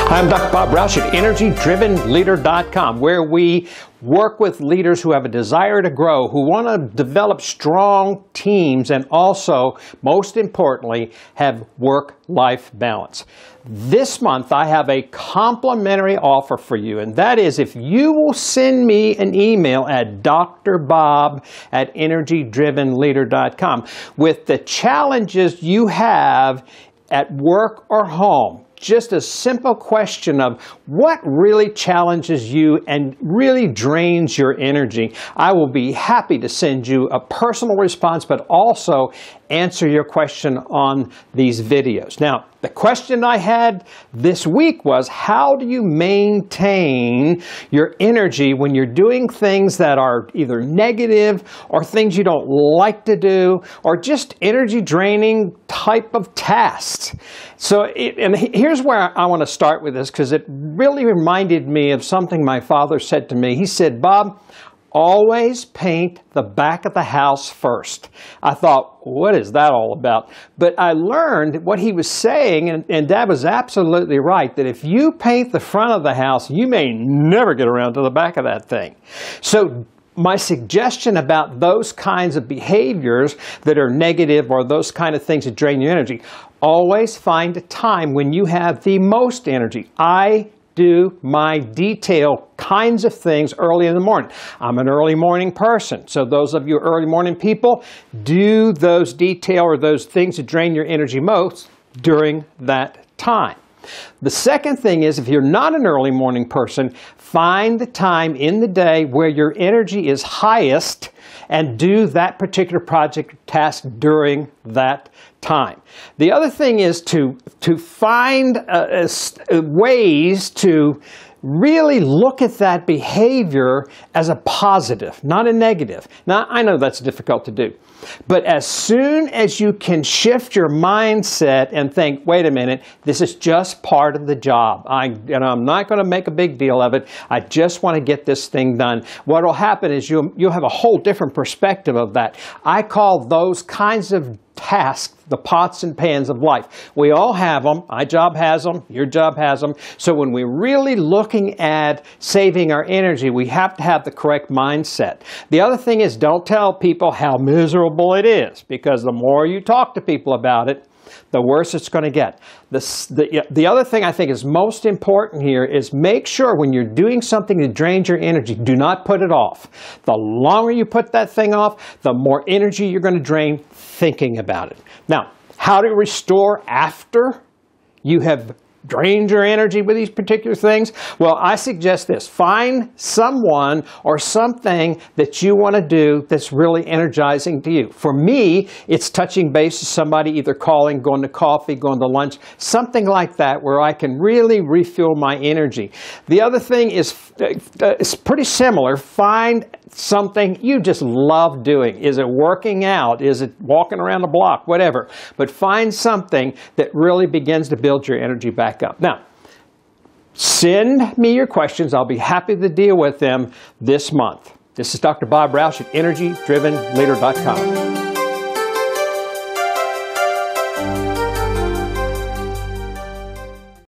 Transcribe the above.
I'm Dr. Bob Rausch at energizing, where we work with leaders who have a desire to grow, who want to develop strong teams, and also, most importantly, have work-life balance. This month, I have a complimentary offer for you, and that is if you will send me an email at drbob@energizing with the challenges you have at work or home. Just a simple question of what really challenges you and really drains your energy. I will be happy to send you a personal response, but also answer your question on these videos. Now, the question I had this week was, how do you maintain your energy when you're doing things that are either negative or things you don't like to do or just energy draining type of tasks? So, and here's where I want to start with this, because it really reminded me of something my father said to me. He said, "Bob, always paint the back of the house first." I thought, what is that all about? But I learned what he was saying, and Dad was absolutely right, that if you paint the front of the house, you may never get around to the back of that thing. So my suggestion about those kinds of behaviors that are negative or those kind of things that drain your energy, always find a time when you have the most energy. I do my detail kinds of things early in the morning. I'm an early morning person, so those of you early morning people, do those detail or those things that drain your energy most during that time. The second thing is, if you're not an early morning person, find the time in the day where your energy is highest and do that particular project or task during that time. The other thing is to find ways to really look at that behavior as a positive, not a negative. Now, I know that's difficult to do, but as soon as you can shift your mindset and think, wait a minute, this is just part of the job. I'm not going to make a big deal of it. I just want to get this thing done. What will happen is you'll have a whole different perspective of that. I call those kinds of tasks the pots and pans of life. We all have them. My job has them. Your job has them. So when we're really looking at saving our energy, we have to have the correct mindset. The other thing is, don't tell people how miserable it is, because the more you talk to people about it, the worse it's going to get. The other thing I think is most important here is make sure when you're doing something that drains your energy, do not put it off. The longer you put that thing off, the more energy you're going to drain thinking about it. Now, how to restore after you have drained your energy with these particular things? Well, I suggest this. Find someone or something that you want to do that's really energizing to you. For me, it's touching base with somebody, either calling, going to coffee, going to lunch, something like that where I can really refuel my energy. The other thing is it's pretty similar. Find something you just love doing. Is it working out? Is it walking around the block? Whatever. But find something that really begins to build your energy back up. Now, send me your questions. I'll be happy to deal with them this month. This is Dr. Bob Rausch at energizing.